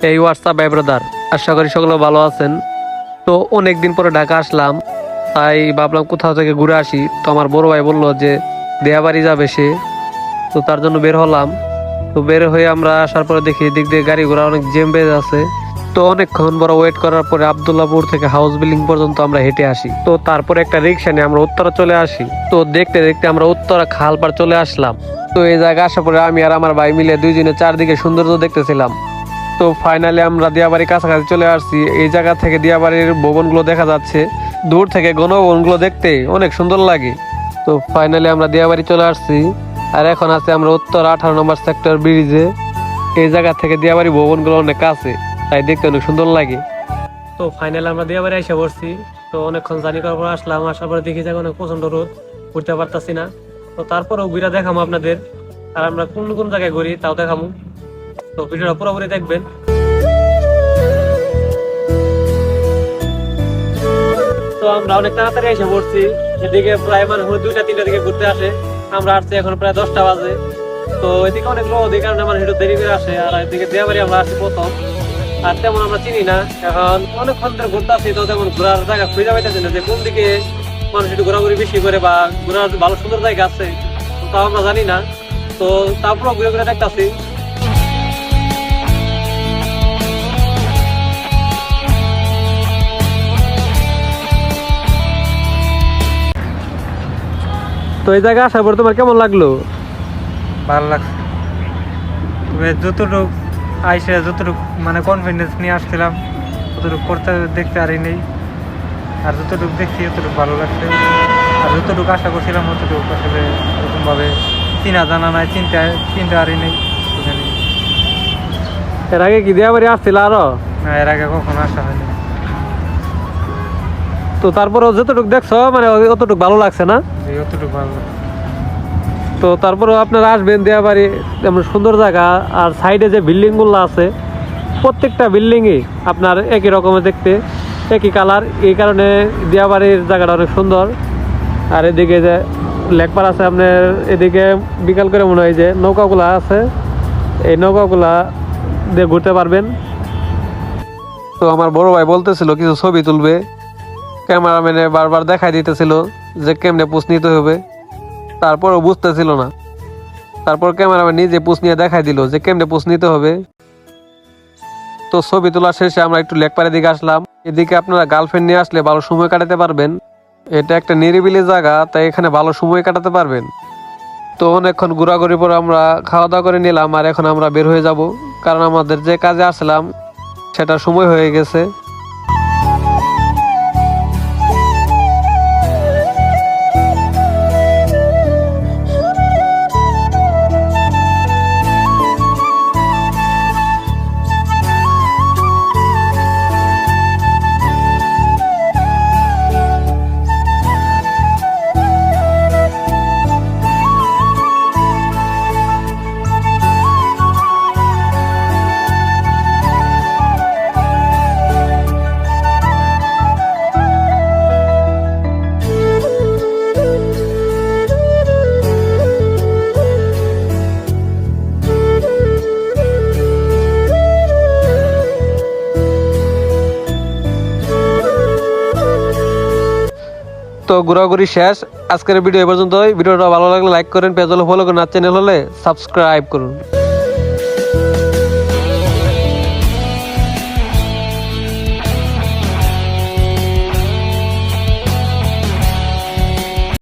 এই হোয়াটসঅ্যাপ ভাই ব্রাদার, আশা করি সকলে ভালো আছেন। তো অনেকদিন পরে ঢাকা আসলাম, তাই ভাবলাম কোথাও থেকে ঘুরে আসি। তো আমার বড় ভাই বললো যে দেয়াবাড়ি যাবে সে, তো তার জন্য বের হলাম। তো বের হয়ে আমরা আসার পরে দেখি দিক দিয়ে গাড়ি ঘোড়া অনেক জ্যাম বেজ আছে। তো অনেকক্ষণ বড় ওয়েট করার পরে আবদুল্লাপুর থেকে হাউস বিল্ডিং পর্যন্ত আমরা হেঁটে আসি। তো তারপরে একটা রিক্সা নিয়ে আমরা উত্তরা চলে আসি। তো দেখতে দেখতে আমরা উত্তরা খালপাড় চলে আসলাম। তো এই জায়গায় আসার পরে আমি আর আমার ভাই মিলে দুইজনে চারদিকে সৌন্দর্য দেখতেছিলাম। তো ফাইনালি আমরা দিয়াবাড়ির কাছাকাছি চলে আসছি। এই জায়গা থেকে দিয়াবাড়ির ভবনগুলো দেখা যাচ্ছে, দূর থেকে গণভবনগুলো দেখতে অনেক সুন্দর লাগে। তো ফাইনালি আমরা দিয়াবাড়ি চলে আসছি, আর এখন আছে আমরা উত্তর 18 নম্বর সেক্টর ব্রিজে। এই জায়গা থেকে দিয়াবাড়ি ভবনগুলো অনেক কাছে, তাই দেখতে অনেক সুন্দর লাগে। তো ফাইনালি আমরা দিয়াবাড়ি এসে পড়ছি। তো অনেকক্ষণ জার্নি করার পর আসলাম, আসার পরে দেখি যাক অনেক প্রচন্ড রোদ, ঘুরতে পারতাছি না। তো তারপরেও ঘুরে দেখাবো আপনাদের, আর আমরা কোন কোন জায়গায় ঘুরি তাও দেখাবো। তো ভিডিওটা পুরোপুরি দেখবেন। তো আমরা অনেক তাড়াতাড়ি এসে পড়ছি, এদিকে প্রায় মানুষ 2টা-3টা দিকে ঘুরতে আসে। আমরা আসছি এখন প্রায় 10টা বাজে। তো এদিকে অনেক রোদ, এই কারণে মানুষ একটু দেরি করে আসে। আর এদিকে দিয়াবাড়ি আমরা আসছি প্রথম, আর তেমন আমরা চিনি না। এখন অনেকক্ষণ ধরে ঘুরতে আসি, তো তেমন ঘোরার জায়গা খুঁজে পাইতেছি না যে কোন দিকে মানুষ একটু ঘোরাঘুরি বেশি করে বা ঘোরার ভালো সুন্দর জায়গা আছে, তাও আমরা জানি না। তো তারপর ঘুরে ঘুরে দেখতেছি। তো এই জায়গায় আসার পর তোমার কেমন লাগলো? ভালো লাগছে। তবে যতটুকু আইসে যতটুকু মানে কনফিডেন্স নিয়ে আসছিলাম ততটুকু করতে দেখতে পারি নেই। আর যতটুকু দেখছি ততটুকু ভালো লাগছে। আর যতটুকু আশা করছিলাম ততটুকু আসলে এরকমভাবে চিনা জানা নাই, চিনতে পারি নেই। এর আগে কি দিয়াবাড়ি আসছিল আরো? না, এর আগে কখনো আসা হয়নি। তো তারপরে যতটুকু দেখছো মানে অতটুকু ভালো লাগছে না? অতটুকু ভালো লাগছে। তো তারপরে আপনারা আসবেন দিয়াবাড়ি, এমন সুন্দর জায়গা। আর সাইডে যে বিল্ডিংগুলো আছে, প্রত্যেকটা বিল্ডিংই আপনার একই রকমের দেখতে, একই কালার। এই কারণে দিয়াবাড়ির জায়গাটা অনেক সুন্দর। আর এদিকে যে লেকপার আছে আপনার, এদিকে বিকাল করে মনে হয় যে নৌকাগুলা আছে, এই নৌকাগুলা দিয়ে ঘুরতে পারবেন। তো আমার বড় ভাই বলতেছিল কিছু ছবি তুলবে, ক্যামেরাম্যানে বারবার দেখাই দিতেছিল যে কেমনে পোজ নিতে হবে, তারপরও বুঝতেছিল না। তারপর ক্যামেরাম্যান নিজে পোজ নিয়ে দেখাই দিল যে কেমনে পোজ নিতে হবে। তো ছবি তোলা শেষে আমরা একটু লেকপাড়ের দিকে আসলাম। এদিকে আপনারা গার্লফ্রেন্ড নিয়ে আসলে ভালো সময় কাটাতে পারবেন। এটা একটা নিরিবিলি জায়গা, তাই এখানে ভালো সময় কাটাতে পারবেন। তো অনেকক্ষণ ঘোরাঘুরি পর আমরা খাওয়া দাওয়া করে নিলাম, আর এখন আমরা বের হয়ে যাব, কারণ আমাদের যে কাজে আসলাম সেটা সময় হয়ে গেছে। তো ঘোরাঘুরি শেষ, আজকের ভিডিও এ পর্যন্তই। ভিডিওটা ভালো লাগলে লাইক করেন, পেজ হলে ফলো করুন, আর চ্যানেল হলে সাবস্ক্রাইব করুন।